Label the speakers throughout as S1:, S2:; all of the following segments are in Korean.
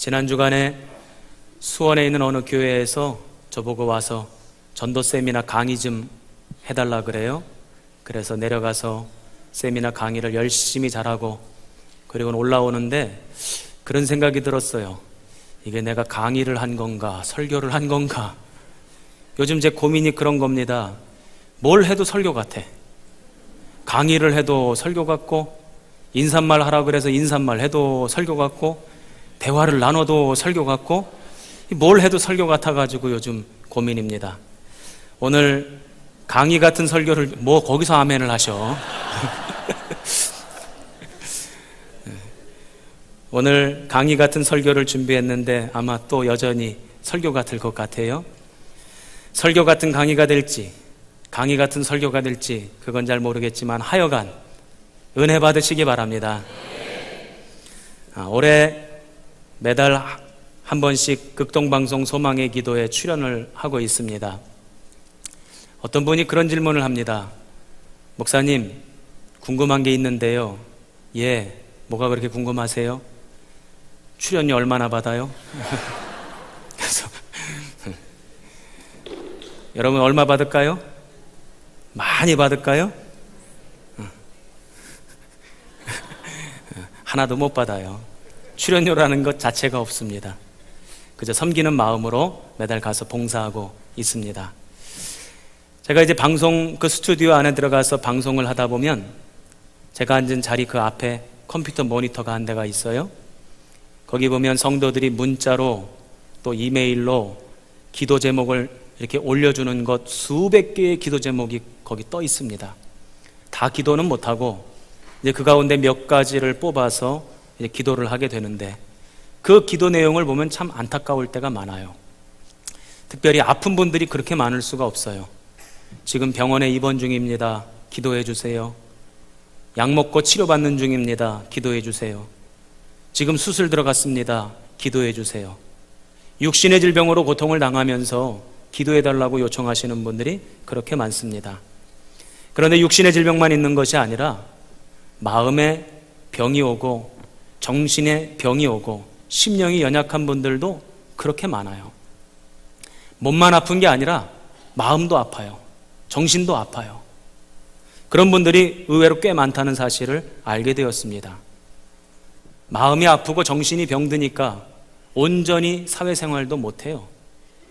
S1: 지난 주간에 수원에 있는 어느 교회에서 저보고 와서 전도 세미나 강의 좀 해달라 그래요. 그래서 내려가서 세미나 강의를 열심히 잘하고 그리고 올라오는데 그런 생각이 들었어요. 이게 내가 강의를 한 건가 설교를 한 건가. 요즘 제 고민이 그런 겁니다. 뭘 해도 설교 같아. 강의를 해도 설교 같고, 인사말 하라 그래서 인사말 해도 설교 같고, 대화를 나눠도 설교 같고, 뭘 해도 설교 같아가지고 요즘 고민입니다. 오늘 강의 같은 설교를 거기서 아멘을 하셔. 오늘 강의 같은 설교를 준비했는데 아마 또 여전히 설교 같을 것 같아요. 설교 같은 강의가 될지 강의 같은 설교가 될지 그건 잘 모르겠지만 하여간 은혜 받으시기 바랍니다. 올해 매달 한 번씩 극동방송 소망의 기도에 출연을 하고 있습니다. 어떤 분이 그런 질문을 합니다. 목사님, 궁금한 게 있는데요. 예, 뭐가 그렇게 궁금하세요? 출연료 얼마나 받아요? 그래서 여러분 얼마 받을까요? 많이 받을까요? 하나도 못 받아요. 출연료라는 것 자체가 없습니다. 그저 섬기는 마음으로 매달 가서 봉사하고 있습니다. 제가 이제 방송 그 스튜디오 안에 들어가서 방송을 하다 보면 제가 앉은 자리 그 앞에 컴퓨터 모니터가 한 대가 있어요. 거기 보면 성도들이 문자로 또 이메일로 기도 제목을 이렇게 올려주는 것 수백 개의 기도 제목이 거기 떠 있습니다. 다 기도는 못하고 이제 그 가운데 몇 가지를 뽑아서 이제 기도를 하게 되는데 그 기도 내용을 보면 참 안타까울 때가 많아요. 특별히 아픈 분들이 그렇게 많을 수가 없어요. 지금 병원에 입원 중입니다. 기도해 주세요. 약 먹고 치료받는 중입니다. 기도해 주세요. 지금 수술 들어갔습니다. 기도해 주세요. 육신의 질병으로 고통을 당하면서 기도해 달라고 요청하시는 분들이 그렇게 많습니다. 그런데 육신의 질병만 있는 것이 아니라 마음에 병이 오고 정신에 병이 오고 심령이 연약한 분들도 그렇게 많아요. 몸만 아픈 게 아니라 마음도 아파요. 정신도 아파요. 그런 분들이 의외로 꽤 많다는 사실을 알게 되었습니다. 마음이 아프고 정신이 병드니까 온전히 사회생활도 못해요.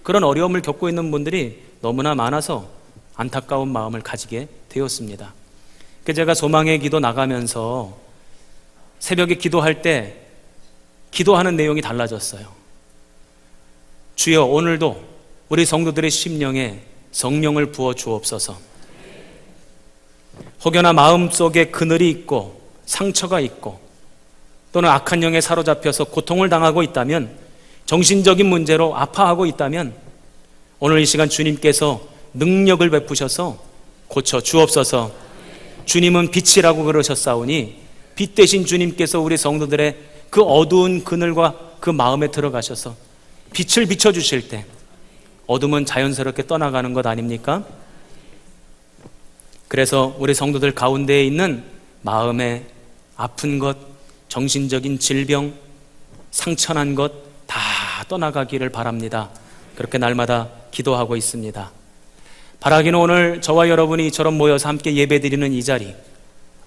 S1: 그런 어려움을 겪고 있는 분들이 너무나 많아서 안타까운 마음을 가지게 되었습니다. 제가 소망의 기도 나가면서 새벽에 기도할 때 기도하는 내용이 달라졌어요. 주여, 오늘도 우리 성도들의 심령에 성령을 부어 주옵소서. 혹여나 마음속에 그늘이 있고 상처가 있고 또는 악한 영에 사로잡혀서 고통을 당하고 있다면, 정신적인 문제로 아파하고 있다면 오늘 이 시간 주님께서 능력을 베푸셔서 고쳐 주옵소서. 주님은 빛이라고 그러셨사오니 빛 대신 주님께서 우리 성도들의 그 어두운 그늘과 그 마음에 들어가셔서 빛을 비춰주실 때 어둠은 자연스럽게 떠나가는 것 아닙니까? 그래서 우리 성도들 가운데에 있는 마음에 아픈 것, 정신적인 질병, 상처난 것 다 떠나가기를 바랍니다. 그렇게 날마다 기도하고 있습니다. 바라기는 오늘 저와 여러분이 이처럼 모여서 함께 예배드리는 이 자리,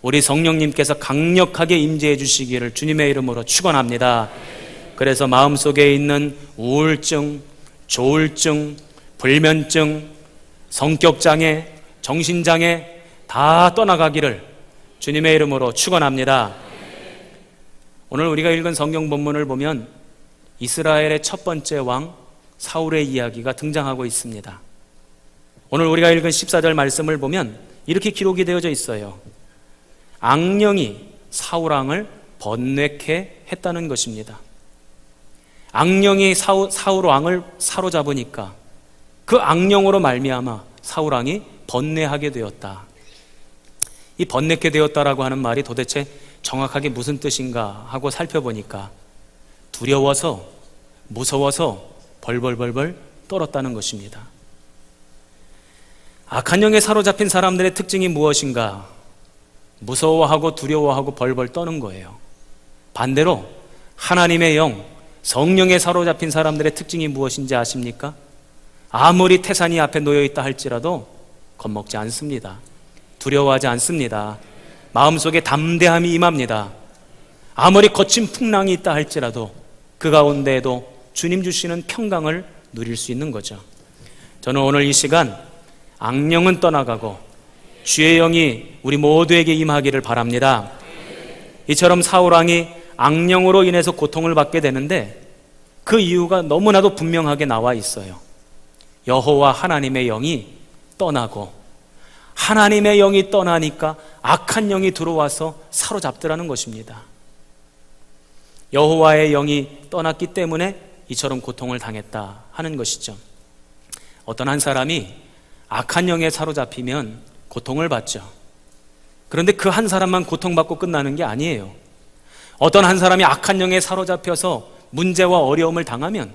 S1: 우리 성령님께서 강력하게 임재해 주시기를 주님의 이름으로 축원합니다. 그래서 마음속에 있는 우울증, 조울증, 불면증, 성격장애, 정신장애 다 떠나가기를 주님의 이름으로 축원합니다. 오늘 우리가 읽은 성경 본문을 보면 이스라엘의 첫 번째 왕 사울의 이야기가 등장하고 있습니다. 오늘 우리가 읽은 14절 말씀을 보면 이렇게 기록이 되어져 있어요. 악령이 사울왕을 번뇌케 했다는 것입니다. 악령이 사울왕을 사로잡으니까 그 악령으로 말미암아 사울왕이 번뇌하게 되었다. 이 번뇌케 되었다라고 하는 말이 도대체 정확하게 무슨 뜻인가 하고 살펴보니까 두려워서, 무서워서 벌벌벌벌 떨었다는 것입니다. 악한 영에 사로잡힌 사람들의 특징이 무엇인가? 무서워하고 두려워하고 벌벌 떠는 거예요. 반대로 하나님의 영, 성령에 사로잡힌 사람들의 특징이 무엇인지 아십니까? 아무리 태산이 앞에 놓여있다 할지라도 겁먹지 않습니다. 두려워하지 않습니다. 마음속에 담대함이 임합니다. 아무리 거친 풍랑이 있다 할지라도 그 가운데에도 주님 주시는 평강을 누릴 수 있는 거죠. 저는 오늘 이 시간 악령은 떠나가고 주의 영이 우리 모두에게 임하기를 바랍니다. 이처럼 사울왕이 악령으로 인해서 고통을 받게 되는데 그 이유가 너무나도 분명하게 나와 있어요. 여호와 하나님의 영이 떠나고, 하나님의 영이 떠나니까 악한 영이 들어와서 사로잡더라는 것입니다. 여호와의 영이 떠났기 때문에 이처럼 고통을 당했다 하는 것이죠. 어떤 한 사람이 악한 영에 사로잡히면 고통을 받죠. 그런데 그 한 사람만 고통받고 끝나는 게 아니에요. 어떤 한 사람이 악한 영에 사로잡혀서 문제와 어려움을 당하면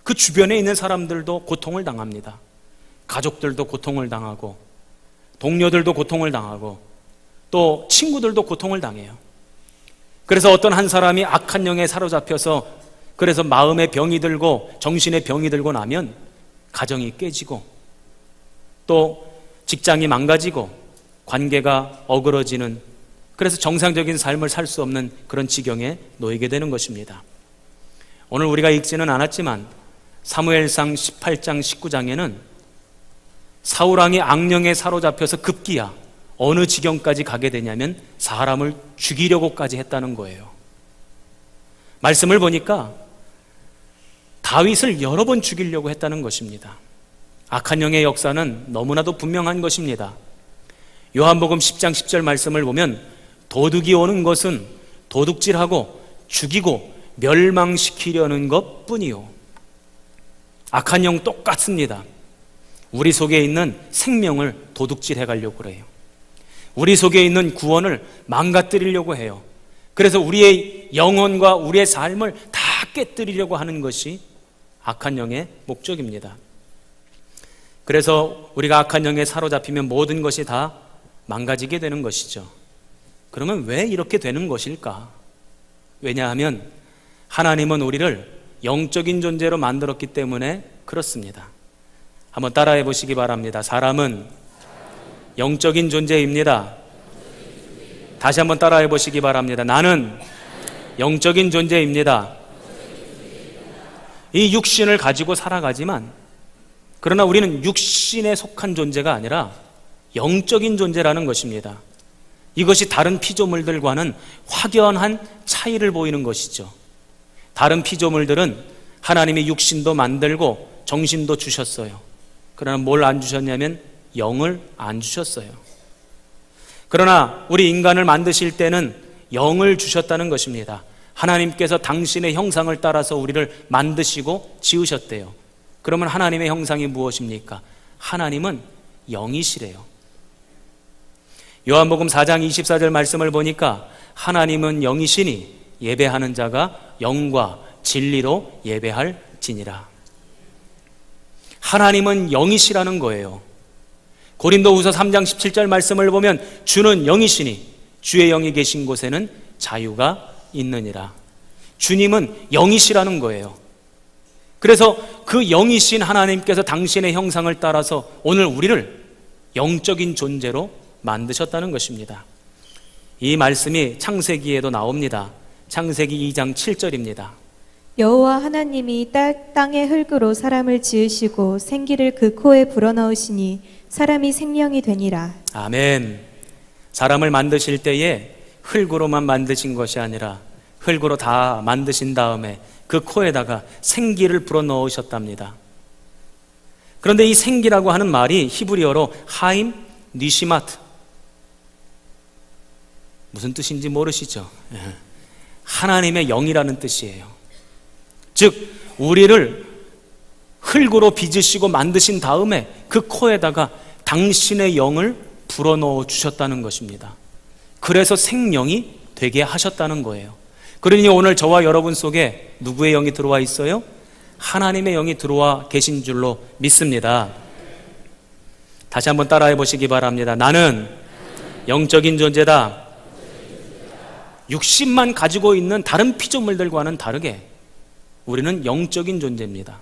S1: 그 주변에 있는 사람들도 고통을 당합니다. 가족들도 고통을 당하고, 동료들도 고통을 당하고, 또 친구들도 고통을 당해요. 그래서 어떤 한 사람이 악한 영에 사로잡혀서 그래서 마음의 병이 들고 정신의 병이 들고 나면 가정이 깨지고, 또 직장이 망가지고, 관계가 어그러지는, 그래서 정상적인 삶을 살 수 없는 그런 지경에 놓이게 되는 것입니다. 오늘 우리가 읽지는 않았지만 사무엘상 18장 19장에는 사울왕이 악령에 사로잡혀서 급기야 어느 지경까지 가게 되냐면 사람을 죽이려고까지 했다는 거예요. 말씀을 보니까 다윗을 여러 번 죽이려고 했다는 것입니다. 악한 영의 역사는 너무나도 분명한 것입니다. 요한복음 10장 10절 말씀을 보면 도둑이 오는 것은 도둑질하고 죽이고 멸망시키려는 것 뿐이요. 악한 영 똑같습니다. 우리 속에 있는 생명을 도둑질해 가려고 그래요. 우리 속에 있는 구원을 망가뜨리려고 해요. 그래서 우리의 영혼과 우리의 삶을 다 깨뜨리려고 하는 것이 악한 영의 목적입니다. 그래서 우리가 악한 영에 사로잡히면 모든 것이 다 망가지게 되는 것이죠. 그러면 왜 이렇게 되는 것일까? 왜냐하면 하나님은 우리를 영적인 존재로 만들었기 때문에 그렇습니다. 한번 따라해 보시기 바랍니다. 사람은 영적인 존재입니다. 다시 한번 따라해 보시기 바랍니다. 나는 영적인 존재입니다. 이 육신을 가지고 살아가지만, 그러나 우리는 육신에 속한 존재가 아니라 영적인 존재라는 것입니다. 이것이 다른 피조물들과는 확연한 차이를 보이는 것이죠. 다른 피조물들은 하나님이 육신도 만들고 정신도 주셨어요. 그러나 뭘 안 주셨냐면 영을 안 주셨어요. 그러나 우리 인간을 만드실 때는 영을 주셨다는 것입니다. 하나님께서 당신의 형상을 따라서 우리를 만드시고 지으셨대요. 그러면 하나님의 형상이 무엇입니까? 하나님은 영이시래요. 요한복음 4장 24절 말씀을 보니까 하나님은 영이시니 예배하는 자가 영과 진리로 예배할지니라. 하나님은 영이시라는 거예요. 고린도후서 3장 17절 말씀을 보면 주는 영이시니 주의 영이 계신 곳에는 자유가 있느니라. 주님은 영이시라는 거예요. 그래서 그 영이신 하나님께서 당신의 형상을 따라서 오늘 우리를 영적인 존재로 만드셨다는 것입니다. 이 말씀이 창세기에도 나옵니다. 창세기 2장 7절입니다.
S2: 여호와 하나님이 땅의 흙으로 사람을 지으시고 생기를 그 코에 불어넣으시니 사람이 생명이 되니라.
S1: 아멘. 사람을 만드실 때에 흙으로만 만드신 것이 아니라 흙으로 다 만드신 다음에 그 코에다가 생기를 불어넣으셨답니다. 그런데 이 생기라고 하는 말이 히브리어로 하임 니시마트, 무슨 뜻인지 모르시죠? 하나님의 영이라는 뜻이에요. 즉 우리를 흙으로 빚으시고 만드신 다음에 그 코에다가 당신의 영을 불어넣어 주셨다는 것입니다. 그래서 생명이 되게 하셨다는 거예요. 그러니 오늘 저와 여러분 속에 누구의 영이 들어와 있어요? 하나님의 영이 들어와 계신 줄로 믿습니다. 다시 한번 따라해 보시기 바랍니다. 나는 영적인 존재다. 육신만 가지고 있는 다른 피조물들과는 다르게 우리는 영적인 존재입니다.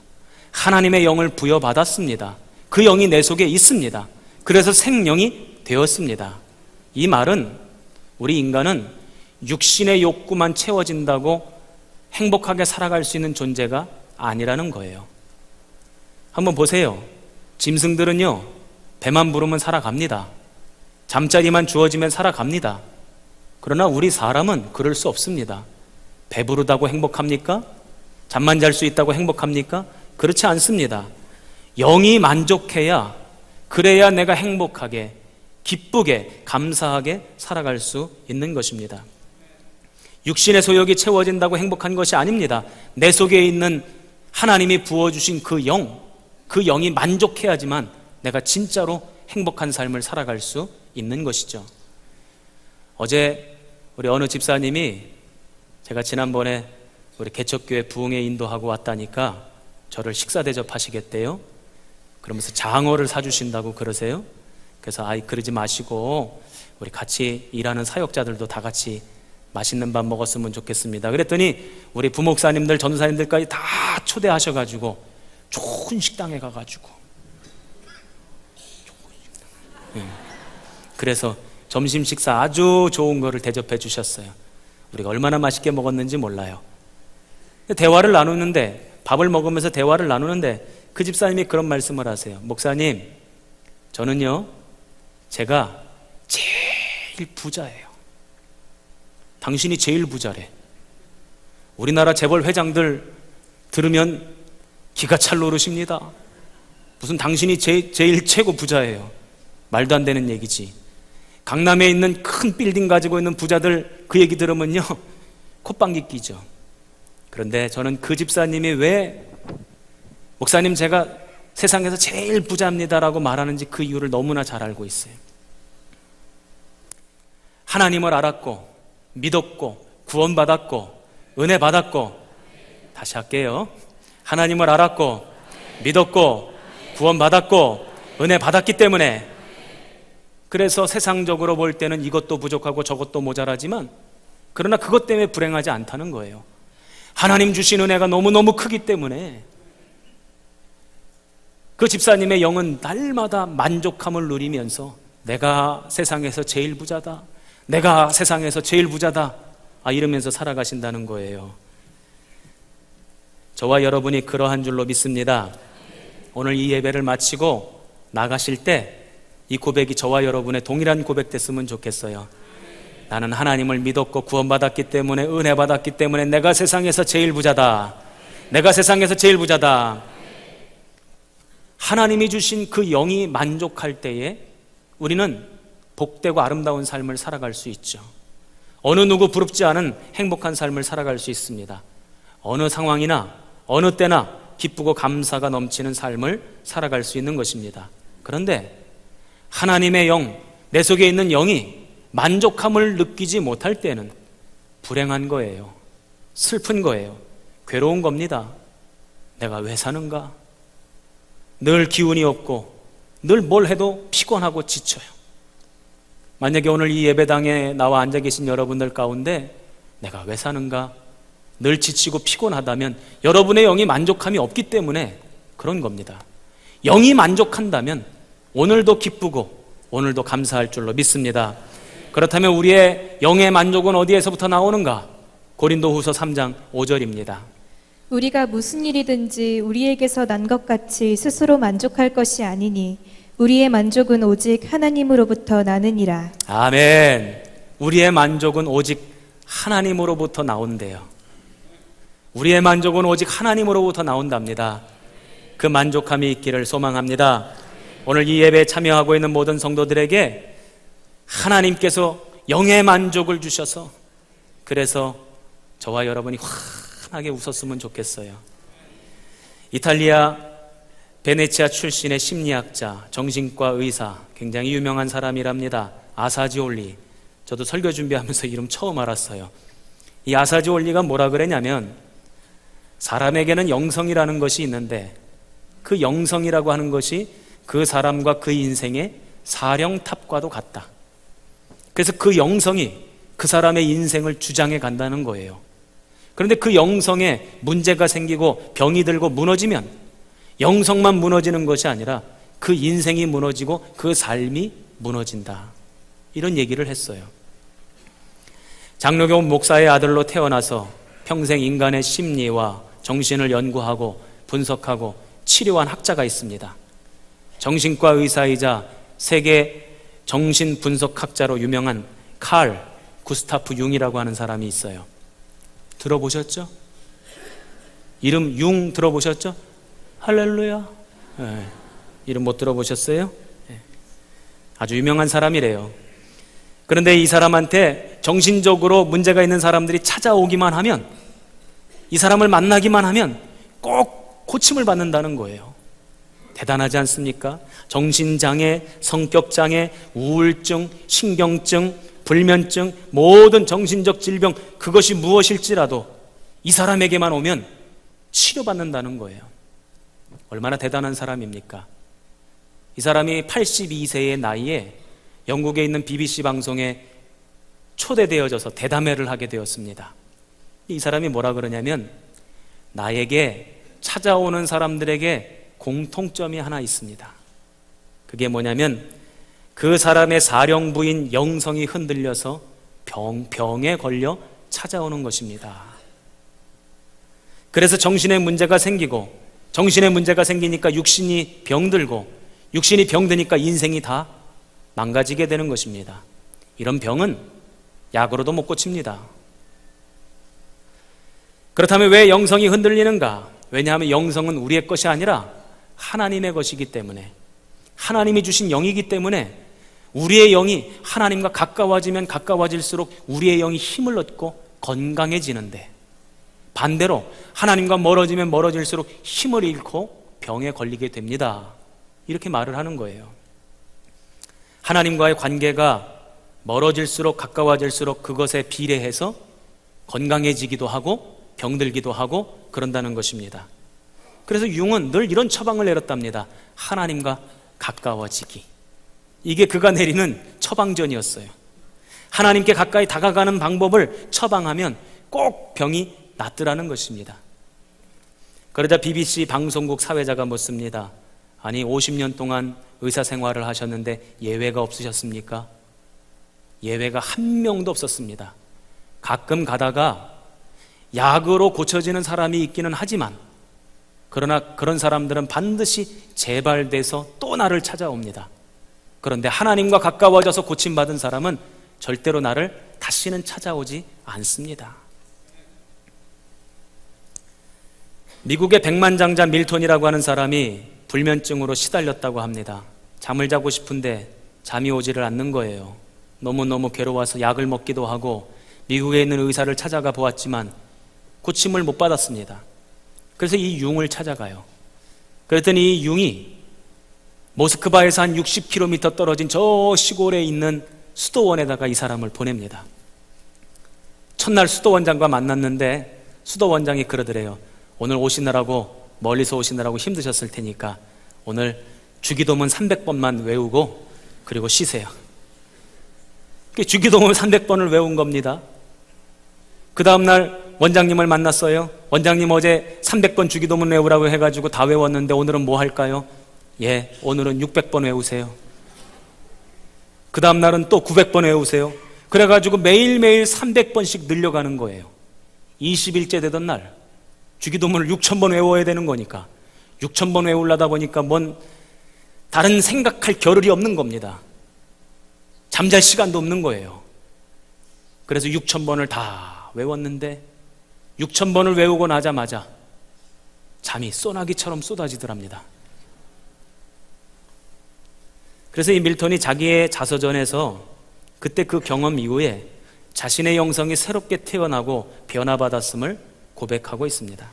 S1: 하나님의 영을 부여받았습니다. 그 영이 내 속에 있습니다. 그래서 생명이 되었습니다. 이 말은 우리 인간은 육신의 욕구만 채워진다고 행복하게 살아갈 수 있는 존재가 아니라는 거예요. 한번 보세요. 짐승들은요, 배만 부르면 살아갑니다. 잠자리만 주어지면 살아갑니다. 그러나 우리 사람은 그럴 수 없습니다. 배부르다고 행복합니까? 잠만 잘 수 있다고 행복합니까? 그렇지 않습니다. 영이 만족해야, 그래야 내가 행복하게, 기쁘게, 감사하게 살아갈 수 있는 것입니다. 육신의 소욕이 채워진다고 행복한 것이 아닙니다. 내 속에 있는 하나님이 부어주신 그 영이 만족해야지만 내가 진짜로 행복한 삶을 살아갈 수 있는 것이죠. 어제 우리 어느 집사님이 제가 지난번에 우리 개척교회 부흥회 인도하고 왔다니까 저를 식사 대접하시겠대요. 그러면서 장어를 사주신다고 그러세요. 그래서 그러지 마시고 우리 같이 일하는 사역자들도 다 같이 맛있는 밥 먹었으면 좋겠습니다. 그랬더니 우리 부목사님들, 전도사님들까지 다 초대하셔가지고 좋은 식당에 가가지고 그래서 점심 식사 아주 좋은 거를 대접해 주셨어요. 우리가 얼마나 맛있게 먹었는지 몰라요. 대화를 나누는데, 밥을 먹으면서 대화를 나누는데 그 집사님이 그런 말씀을 하세요. 목사님, 저는요, 제가 제일 부자예요. 당신이 제일 부자래. 우리나라 재벌 회장들 들으면 기가 찰 오르십니다. 무슨 당신이 제일 최고 부자예요. 말도 안 되는 얘기지. 강남에 있는 큰 빌딩 가지고 있는 부자들 그 얘기 들으면요, 콧방귀 끼죠. 그런데 저는 그 집사님이 왜 목사님 제가 세상에서 제일 부자입니다라고 말하는지 그 이유를 너무나 잘 알고 있어요. 하나님을 알았고 믿었고 구원받았고 은혜 받았고, 다시 할게요. 하나님을 알았고 믿었고 구원받았고 은혜 받았기 때문에, 그래서 세상적으로 볼 때는 이것도 부족하고 저것도 모자라지만 그러나 그것 때문에 불행하지 않다는 거예요. 하나님 주신 은혜가 너무너무 크기 때문에 그 집사님의 영은 날마다 만족함을 누리면서 내가 세상에서 제일 부자다, 내가 세상에서 제일 부자다, 이러면서 살아가신다는 거예요. 저와 여러분이 그러한 줄로 믿습니다. 오늘 이 예배를 마치고 나가실 때 이 고백이 저와 여러분의 동일한 고백 됐으면 좋겠어요. 나는 하나님을 믿었고 구원받았기 때문에, 은혜 받았기 때문에 내가 세상에서 제일 부자다. 내가 세상에서 제일 부자다. 하나님이 주신 그 영이 만족할 때에 우리는 복되고 아름다운 삶을 살아갈 수 있죠. 어느 누구 부럽지 않은 행복한 삶을 살아갈 수 있습니다. 어느 상황이나 어느 때나 기쁘고 감사가 넘치는 삶을 살아갈 수 있는 것입니다. 그런데 하나님의 영, 내 속에 있는 영이 만족함을 느끼지 못할 때는 불행한 거예요. 슬픈 거예요. 괴로운 겁니다. 내가 왜 사는가? 늘 기운이 없고 늘 뭘 해도 피곤하고 지쳐요. 만약에 오늘 이 예배당에 나와 앉아 계신 여러분들 가운데 내가 왜 사는가? 늘 지치고 피곤하다면 여러분의 영이 만족함이 없기 때문에 그런 겁니다. 영이 만족한다면 오늘도 기쁘고 오늘도 감사할 줄로 믿습니다. 그렇다면 우리의 영의 만족은 어디에서부터 나오는가? 고린도후서 3장 5절입니다.
S2: 우리가 무슨 일이든지 우리에게서 난 것 같이 스스로 만족할 것이 아니니 우리의 만족은 오직 하나님으로부터 나느니라.
S1: 아멘. 우리의 만족은 오직 하나님으로부터 나온대요. 우리의 만족은 오직 하나님으로부터 나온답니다. 그 만족함이 있기를 소망합니다. 오늘 이 예배에 참여하고 있는 모든 성도들에게 하나님께서 영의 만족을 주셔서, 그래서 저와 여러분이 환하게 웃었으면 좋겠어요. 이탈리아 베네치아 출신의 심리학자, 정신과 의사, 굉장히 유명한 사람이랍니다. 아사지올리. 저도 설교 준비하면서 이름 처음 알았어요. 이 아사지올리가 뭐라 그랬냐면, 사람에게는 영성이라는 것이 있는데 그 영성이라고 하는 것이 그 사람과 그 인생의 사령탑과도 같다. 그래서 그 영성이 그 사람의 인생을 주장해 간다는 거예요. 그런데 그 영성에 문제가 생기고 병이 들고 무너지면 영성만 무너지는 것이 아니라 그 인생이 무너지고 그 삶이 무너진다. 이런 얘기를 했어요. 장로교 목사의 아들로 태어나서 평생 인간의 심리와 정신을 연구하고 분석하고 치료한 학자가 있습니다. 정신과 의사이자 세계 정신분석학자로 유명한 칼 구스타프 융이라고 하는 사람이 있어요. 들어보셨죠? 이름 융 들어보셨죠? 할렐루야. 네. 이름 못 들어보셨어요? 네. 아주 유명한 사람이래요. 그런데 이 사람한테 정신적으로 문제가 있는 사람들이 찾아오기만 하면, 이 사람을 만나기만 하면 꼭 고침을 받는다는 거예요. 대단하지 않습니까? 정신장애, 성격장애, 우울증, 신경증, 불면증, 모든 정신적 질병, 그것이 무엇일지라도 이 사람에게만 오면 치료받는다는 거예요. 얼마나 대단한 사람입니까? 이 사람이 82세의 나이에 영국에 있는 BBC 방송에 초대되어져서 대담회를 하게 되었습니다. 이 사람이 뭐라 그러냐면, 나에게 찾아오는 사람들에게 공통점이 하나 있습니다. 그게 뭐냐면 그 사람의 사령부인 영성이 흔들려서 병에 걸려 찾아오는 것입니다. 그래서 정신에 문제가 생기고, 정신에 문제가 생기니까 육신이 병들고, 육신이 병드니까 인생이 다 망가지게 되는 것입니다. 이런 병은 약으로도 못 고칩니다. 그렇다면 왜 영성이 흔들리는가? 왜냐하면 영성은 우리의 것이 아니라 하나님의 것이기 때문에, 하나님이 주신 영이기 때문에 우리의 영이 하나님과 가까워지면 가까워질수록 우리의 영이 힘을 얻고 건강해지는데, 반대로 하나님과 멀어지면 멀어질수록 힘을 잃고 병에 걸리게 됩니다. 이렇게 말을 하는 거예요. 하나님과의 관계가 멀어질수록 가까워질수록 그것에 비례해서 건강해지기도 하고 병들기도 하고 그런다는 것입니다. 그래서 융은 늘 이런 처방을 내렸답니다. 하나님과 가까워지기. 이게 그가 내리는 처방전이었어요. 하나님께 가까이 다가가는 방법을 처방하면 꼭 병이 낫더라는 것입니다. 그러자 BBC 방송국 사회자가 묻습니다. 아니, 50년 동안 의사 생활을 하셨는데 예외가 없으셨습니까? 예외가 한 명도 없었습니다. 가끔 가다가 약으로 고쳐지는 사람이 있기는 하지만, 그러나 그런 사람들은 반드시 재발돼서 또 나를 찾아옵니다. 그런데 하나님과 가까워져서 고침받은 사람은 절대로 나를 다시는 찾아오지 않습니다. 미국의 백만장자 밀톤이라고 하는 사람이 불면증으로 시달렸다고 합니다. 잠을 자고 싶은데 잠이 오지를 않는 거예요. 너무너무 괴로워서 약을 먹기도 하고 미국에 있는 의사를 찾아가 보았지만 고침을 못 받았습니다. 그래서 이 융을 찾아가요. 그랬더니 이 융이 모스크바에서 한 60km 떨어진 저 시골에 있는 수도원에다가 이 사람을 보냅니다. 첫날 수도원장과 만났는데 수도원장이 그러더래요. 오늘 오시느라고, 멀리서 오시느라고 힘드셨을 테니까 오늘 주기도문 300번만 외우고 그리고 쉬세요. 주기도문 300번을 외운 겁니다. 그 다음날 원장님을 만났어요. 원장님, 어제 300번 주기도문 외우라고 해가지고 다 외웠는데 오늘은 뭐 할까요? 예, 오늘은 600번 외우세요. 그 다음날은 또 900번 외우세요. 그래가지고 매일매일 300번씩 늘려가는 거예요. 20일째 되던 날 주기도문을 6,000번 외워야 되는 거니까 6,000번 외우려다 보니까 뭔 다른 생각할 겨를이 없는 겁니다. 잠잘 시간도 없는 거예요. 그래서 6,000번을 다 외웠는데 6,000번을 외우고 나자마자 잠이 소나기처럼 쏟아지더랍니다. 그래서 이 밀턴이 자기의 자서전에서 그때 그 경험 이후에 자신의 영성이 새롭게 태어나고 변화받았음을 고백하고 있습니다.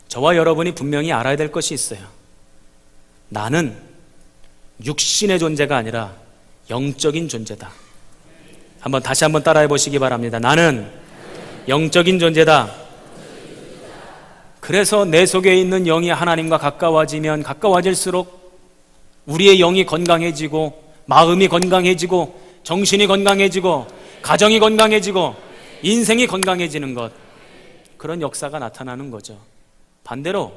S1: 저와 여러분이 분명히 알아야 될 것이 있어요. 나는 육신의 존재가 아니라 영적인 존재다. 다시 한번 따라해 보시기 바랍니다. 나는 영적인 존재다. 그래서 내 속에 있는 영이 하나님과 가까워지면 가까워질수록 우리의 영이 건강해지고 마음이 건강해지고 정신이 건강해지고 가정이 건강해지고 인생이 건강해지는 것, 그런 역사가 나타나는 거죠. 반대로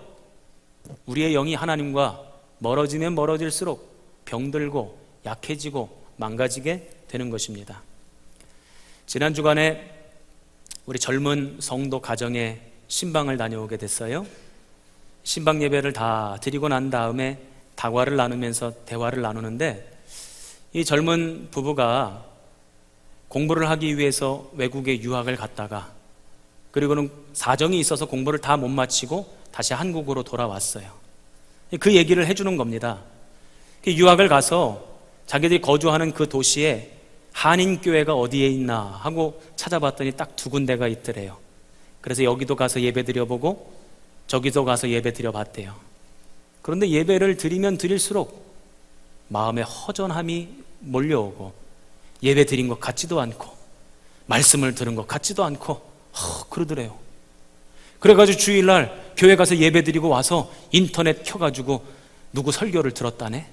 S1: 우리의 영이 하나님과 멀어지면 멀어질수록 병들고 약해지고 망가지게 되는 것입니다. 지난 주간에 우리 젊은 성도 가정에 신방을 다녀오게 됐어요. 신방 예배를 다 드리고 난 다음에 다과를 나누면서 대화를 나누는데, 이 젊은 부부가 공부를 하기 위해서 외국에 유학을 갔다가 그리고는 사정이 있어서 공부를 다 못 마치고 다시 한국으로 돌아왔어요. 그 얘기를 해주는 겁니다. 유학을 가서 자기들이 거주하는 그 도시에 한인교회가 어디에 있나 하고 찾아봤더니 딱 2군데가 있더래요. 그래서 여기도 가서 예배 드려보고 저기도 가서 예배 드려봤대요. 그런데 예배를 드리면 드릴수록 마음에 허전함이 몰려오고 예배 드린 것 같지도 않고 말씀을 들은 것 같지도 않고 그러더래요. 그래가지고 주일날 교회 가서 예배 드리고 와서 인터넷 켜가지고 누구 설교를 들었다네.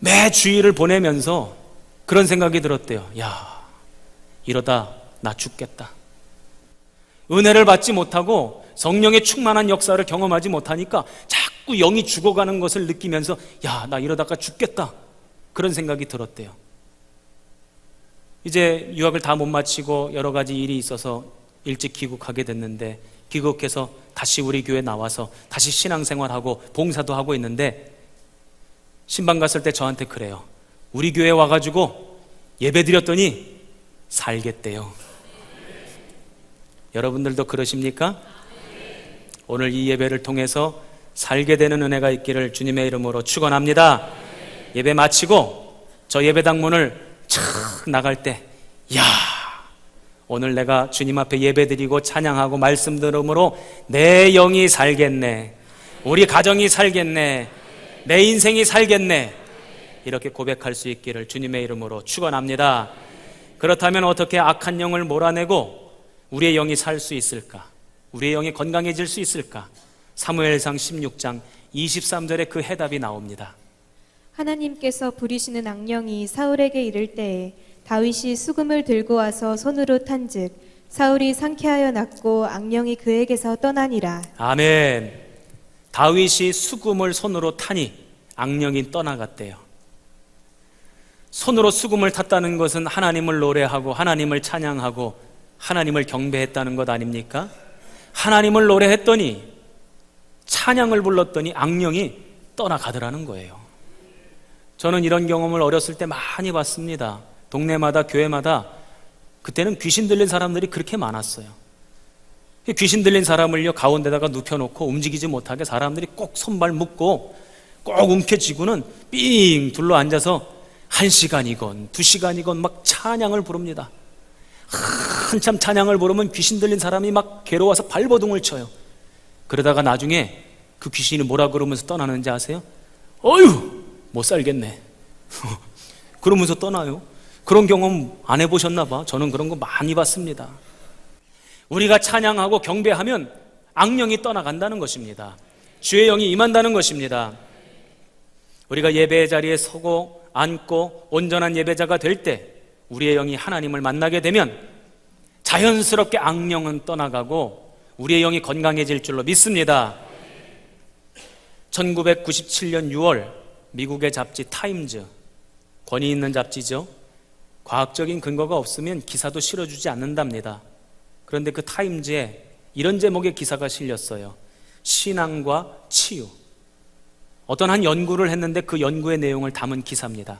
S1: 매 주일을 보내면서 그런 생각이 들었대요. 야, 이러다 나 죽겠다. 은혜를 받지 못하고 성령의 충만한 역사를 경험하지 못하니까 자꾸 영이 죽어가는 것을 느끼면서 야, 나 이러다가 죽겠다. 그런 생각이 들었대요. 이제 유학을 다 못 마치고 여러 가지 일이 있어서 일찍 귀국하게 됐는데, 귀국해서 다시 우리 교회 나와서 다시 신앙생활하고 봉사도 하고 있는데, 신방 갔을 때 저한테 그래요. 우리 교회 와가지고 예배 드렸더니 살겠대요. 여러분들도 그러십니까? 오늘 이 예배를 통해서 살게 되는 은혜가 있기를 주님의 이름으로 축원합니다. 예배 마치고 저 예배당 문을 착 나갈 때, 야, 오늘 내가 주님 앞에 예배드리고 찬양하고 말씀 들음으로 내 영이 살겠네, 우리 가정이 살겠네, 내 인생이 살겠네, 이렇게 고백할 수 있기를 주님의 이름으로 축원합니다. 그렇다면 어떻게 악한 영을 몰아내고 우리의 영이 살 수 있을까? 우리의 영이 건강해질 수 있을까? 사무엘상 16장 23절에 그 해답이 나옵니다.
S2: 하나님께서 부리시는 악령이 사울에게 이를 때에 다윗이 수금을 들고 와서 손으로 탄즉 사울이 상쾌하여 낫고 악령이 그에게서 떠나니라.
S1: 아멘. 다윗이 수금을 손으로 타니 악령이 떠나갔대요. 손으로 수금을 탔다는 것은 하나님을 노래하고 하나님을 찬양하고 하나님을 경배했다는 것 아닙니까? 하나님을 노래했더니 찬양을 불렀더니 악령이 떠나가더라는 거예요. 저는 이런 경험을 어렸을 때 많이 봤습니다. 동네마다 교회마다 그때는 귀신 들린 사람들이 그렇게 많았어요. 귀신 들린 사람을요 가운데다가 눕혀놓고 움직이지 못하게 사람들이 꼭 손발 묶고 꼭 움켜쥐고는 삥 둘러 앉아서 1시간이건 2시간이건 막 찬양을 부릅니다. 한참 찬양을 부르면 귀신 들린 사람이 막 괴로워서 발버둥을 쳐요. 그러다가 나중에 그 귀신이 뭐라 그러면서 떠나는지 아세요? 어휴, 못 살겠네. 그러면서 떠나요. 그런 경험 안 해보셨나 봐. 저는 그런 거 많이 봤습니다. 우리가 찬양하고 경배하면 악령이 떠나간다는 것입니다. 주의 영이 임한다는 것입니다. 우리가 예배의 자리에 서고 앉고 온전한 예배자가 될 때 우리의 영이 하나님을 만나게 되면 자연스럽게 악령은 떠나가고 우리의 영이 건강해질 줄로 믿습니다. 1997년 6월 미국의 잡지 타임즈, 권위 있는 잡지죠. 과학적인 근거가 없으면 기사도 실어주지 않는답니다. 그런데 그 타임즈에 이런 제목의 기사가 실렸어요. 신앙과 치유. 어떤 한 연구를 했는데 그 연구의 내용을 담은 기사입니다.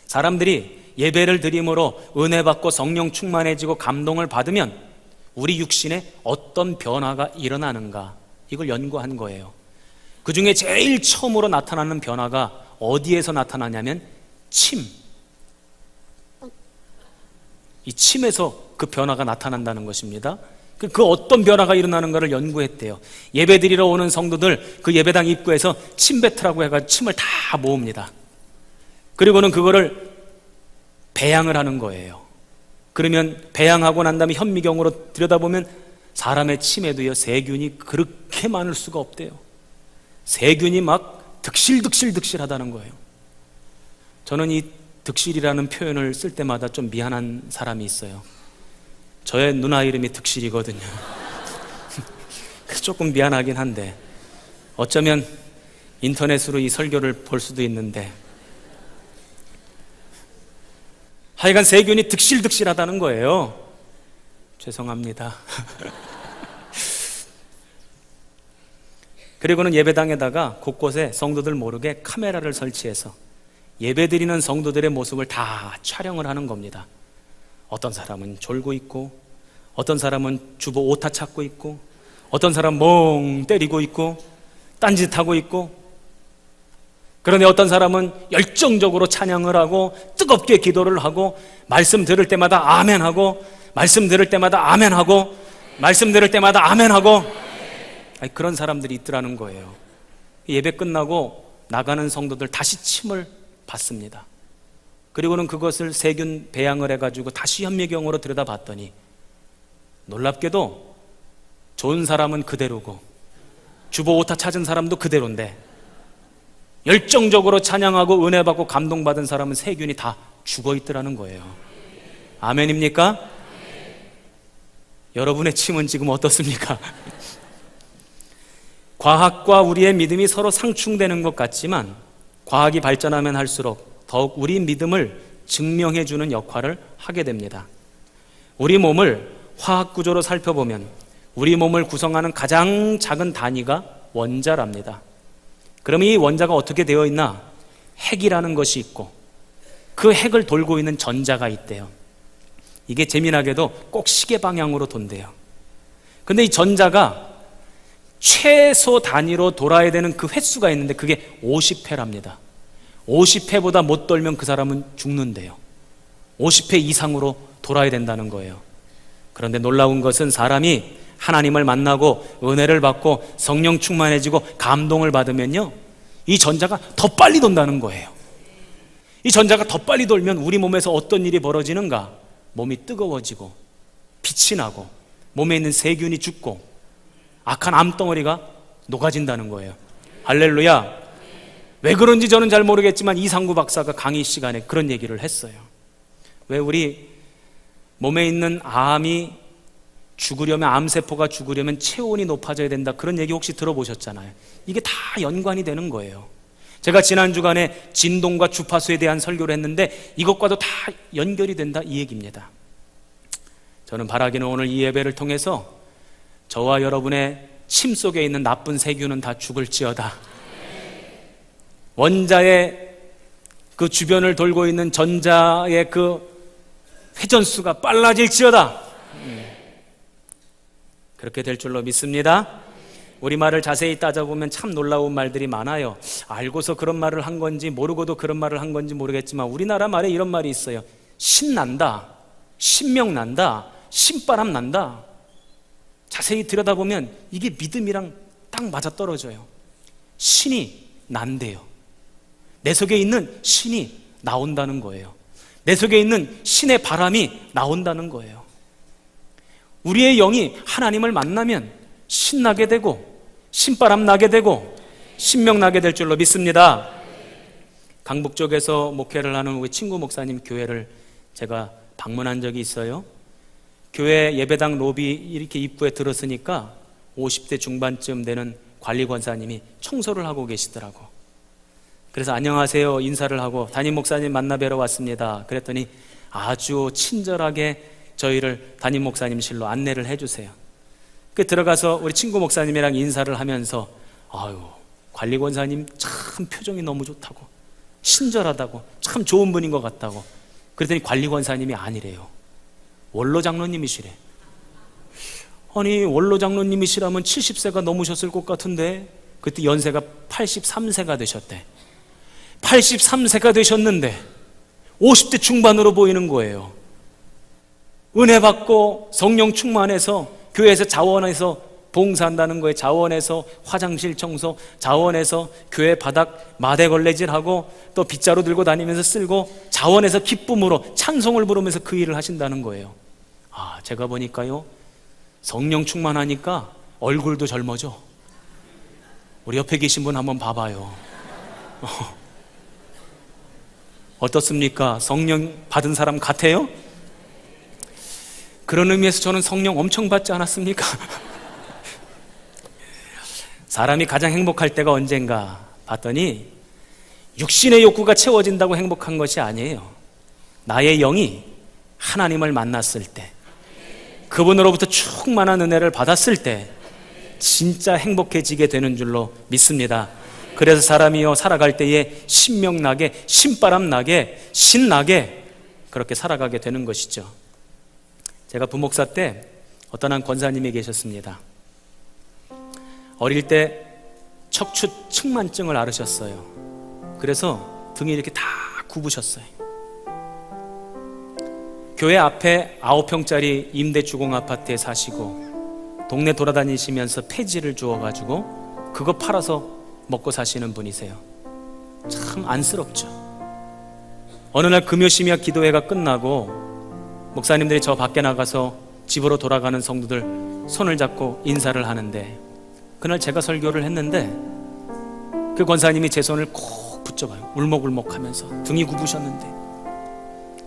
S1: 사람들이 예배를 드림으로 은혜 받고 성령 충만해지고 감동을 받으면 우리 육신에 어떤 변화가 일어나는가, 이걸 연구한 거예요. 그 중에 제일 처음으로 나타나는 변화가 어디에서 나타나냐면 침. 이 침에서 그 변화가 나타난다는 것입니다. 그 어떤 변화가 일어나는가를 연구했대요. 예배드리러 오는 성도들 그 예배당 입구에서 침 뱉으라고 해가지고 침을 다 모읍니다. 그리고는 그거를 배양을 하는 거예요. 그러면 배양하고 난 다음에 현미경으로 들여다보면 사람의 침에도요 세균이 그렇게 많을 수가 없대요. 세균이 막 득실득실득실하다는 거예요. 저는 이 득실이라는 표현을 쓸 때마다 좀 미안한 사람이 있어요. 저의 누나 이름이 득실이거든요. 조금 미안하긴 한데 어쩌면 인터넷으로 이 설교를 볼 수도 있는데 하여간 세균이 득실득실하다는 거예요. 죄송합니다. 그리고는 예배당에다가 곳곳에 성도들 모르게 카메라를 설치해서 예배드리는 성도들의 모습을 다 촬영을 하는 겁니다. 어떤 사람은 졸고 있고, 어떤 사람은 주보 오타 찾고 있고, 어떤 사람은 멍 때리고 있고, 딴짓하고 있고, 그런데 어떤 사람은 열정적으로 찬양을 하고 뜨겁게 기도를 하고 말씀 들을 때마다 아멘하고 말씀 들을 때마다 아멘하고 말씀 들을 때마다 아멘하고 그런 사람들이 있더라는 거예요. 예배 끝나고 나가는 성도들 다시 침을 받습니다. 그리고는 그것을 세균 배양을 해가지고 다시 현미경으로 들여다봤더니 놀랍게도 좋은 사람은 그대로고 주보 오타 찾은 사람도 그대로인데 열정적으로 찬양하고 은혜 받고 감동받은 사람은 세균이 다 죽어 있더라는 거예요. 아멘입니까? 여러분의 침은 지금 어떻습니까? 과학과 우리의 믿음이 서로 상충되는 것 같지만 과학이 발전하면 할수록 더욱 우리 믿음을 증명해 주는 역할을 하게 됩니다. 우리 몸을 화학 구조로 살펴보면 우리 몸을 구성하는 가장 작은 단위가 원자랍니다. 그럼 이 원자가 어떻게 되어 있나? 핵이라는 것이 있고 그 핵을 돌고 있는 전자가 있대요. 이게 재미나게도 꼭 시계 방향으로 돈대요. 근데 이 전자가 최소 단위로 돌아야 되는 그 횟수가 있는데 그게 50회랍니다. 50회보다 못 돌면 그 사람은 죽는데요. 50회 이상으로 돌아야 된다는 거예요. 그런데 놀라운 것은 사람이 하나님을 만나고 은혜를 받고 성령 충만해지고 감동을 받으면요, 이 전자가 더 빨리 돈다는 거예요. 이 전자가 더 빨리 돌면 우리 몸에서 어떤 일이 벌어지는가? 몸이 뜨거워지고 빛이 나고 몸에 있는 세균이 죽고 악한 암덩어리가 녹아진다는 거예요. 할렐루야. 왜 그런지 저는 잘 모르겠지만 이상구 박사가 강의 시간에 그런 얘기를 했어요. 왜 우리 몸에 있는 암이 죽으려면, 암세포가 죽으려면 체온이 높아져야 된다, 그런 얘기 혹시 들어보셨잖아요. 이게 다 연관이 되는 거예요. 제가 지난 주간에 진동과 주파수에 대한 설교를 했는데 이것과도 다 연결이 된다, 이 얘기입니다. 저는 바라기는 오늘 이 예배를 통해서 저와 여러분의 침 속에 있는 나쁜 세균은 다 죽을지어다. 원자의 그 주변을 돌고 있는 전자의 그 회전수가 빨라질지어다. 그렇게 될 줄로 믿습니다. 우리말을 자세히 따져보면 참 놀라운 말들이 많아요. 알고서 그런 말을 한 건지 모르고도 그런 말을 한 건지 모르겠지만 우리나라 말에 이런 말이 있어요. 신난다, 신명난다, 신바람 난다. 자세히 들여다보면 이게 믿음이랑 딱 맞아떨어져요. 신이 난대요. 내 속에 있는 신이 나온다는 거예요. 내 속에 있는 신의 바람이 나온다는 거예요. 우리의 영이 하나님을 만나면 신나게 되고 신바람 나게 되고 신명 나게 될 줄로 믿습니다. 강북 쪽에서 목회를 하는 우리 친구 목사님 교회를 제가 방문한 적이 있어요. 교회 예배당 로비 이렇게 입구에 들었으니까 50대 중반쯤 되는 관리 권사님이 청소를 하고 계시더라고. 그래서 안녕하세요 인사를 하고 담임 목사님 만나 뵈러 왔습니다. 그랬더니 아주 친절하게 저희를 담임 목사님실로 안내를 해주세요. 그 들어가서 우리 친구 목사님이랑 인사를 하면서 아유, 관리 권사님 참 표정이 너무 좋다고, 친절하다고, 참 좋은 분인 것 같다고. 그랬더니 관리 권사님이 아니래요. 원로 장로님이시래. 아니 원로 장로님이시라면 70세가 넘으셨을 것 같은데 그때 연세가 83세가 되셨대. 83세가 되셨는데 50대 중반으로 보이는 거예요. 은혜 받고 성령 충만해서 교회에서 자원해서 봉사한다는 거예요. 자원해서 화장실 청소, 자원해서 교회 바닥 마대 걸레질하고 또 빗자루 들고 다니면서 쓸고 자원해서 기쁨으로 찬송을 부르면서 그 일을 하신다는 거예요. 아, 제가 보니까요, 성령 충만하니까 얼굴도 젊어져. 우리 옆에 계신 분 한번 봐봐요. 어떻습니까? 성령 받은 사람 같아요? 그런 의미에서 저는 성령 엄청 받지 않았습니까? 사람이 가장 행복할 때가 언젠가 봤더니 육신의 욕구가 채워진다고 행복한 것이 아니에요. 나의 영이 하나님을 만났을 때, 그분으로부터 충만한 은혜를 받았을 때 진짜 행복해지게 되는 줄로 믿습니다. 그래서 사람이요 살아갈 때에 신명나게, 신바람나게, 신나게 그렇게 살아가게 되는 것이죠. 제가 부목사 때 어떤 한 권사님이 계셨습니다. 어릴 때 척추 측만증을 앓으셨어요. 그래서 등이 이렇게 다 굽으셨어요. 교회 앞에 9평짜리 임대주공 아파트에 사시고 동네 돌아다니시면서 폐지를 주워가지고 그거 팔아서 먹고 사시는 분이세요. 참 안쓰럽죠. 어느 날 금요심야 기도회가 끝나고 목사님들이 저 밖에 나가서 집으로 돌아가는 성도들 손을 잡고 인사를 하는데, 그날 제가 설교를 했는데 그 권사님이 제 손을 꼭 붙잡아요. 울먹울먹하면서 등이 굽으셨는데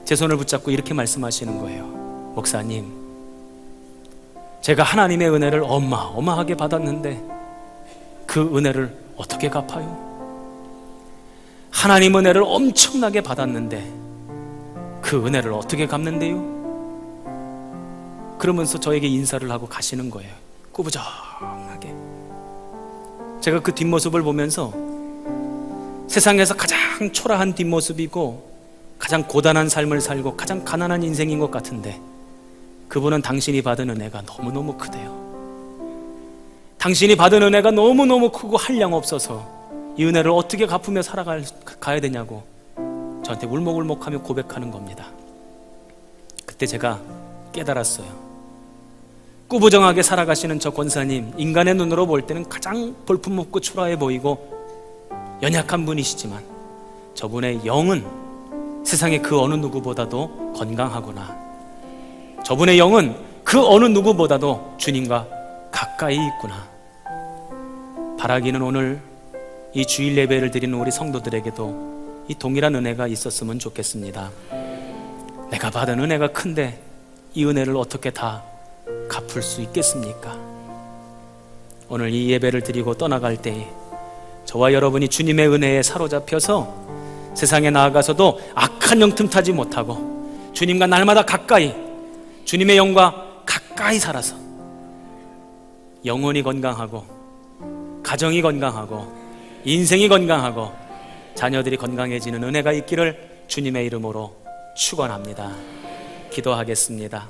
S1: 제 손을 붙잡고 이렇게 말씀하시는 거예요. 목사님, 제가 하나님의 은혜를 어마어마하게 받았는데 그 은혜를 어떻게 갚아요? 하나님 은혜를 엄청나게 받았는데 그 은혜를 어떻게 갚는데요? 그러면서 저에게 인사를 하고 가시는 거예요. 꾸부정하게. 제가 그 뒷모습을 보면서 세상에서 가장 초라한 뒷모습이고 가장 고단한 삶을 살고 가장 가난한 인생인 것 같은데 그분은 당신이 받은 은혜가 너무너무 크대요. 당신이 받은 은혜가 너무너무 크고 한량 없어서 이 은혜를 어떻게 갚으며 살아가야 되냐고 저한테 울먹울먹하며 고백하는 겁니다. 그때 제가 깨달았어요. 꾸부정하게 살아가시는 저 권사님, 인간의 눈으로 볼 때는 가장 볼품없고 초라해 보이고 연약한 분이시지만 저분의 영은 세상의 그 어느 누구보다도 건강하구나. 저분의 영은 그 어느 누구보다도 주님과 가까이 있구나. 바라기는 오늘 이 주일 예배를 드리는 우리 성도들에게도 이 동일한 은혜가 있었으면 좋겠습니다. 내가 받은 은혜가 큰데 이 은혜를 어떻게 다 갚을 수 있겠습니까? 오늘 이 예배를 드리고 떠나갈 때에 저와 여러분이 주님의 은혜에 사로잡혀서 세상에 나아가서도 악한 영 틈타지 못하고 주님과 날마다 가까이, 주님의 영과 가까이 살아서 영혼이 건강하고 가정이 건강하고 인생이 건강하고 자녀들이 건강해지는 은혜가 있기를 주님의 이름으로 축원합니다. 기도하겠습니다.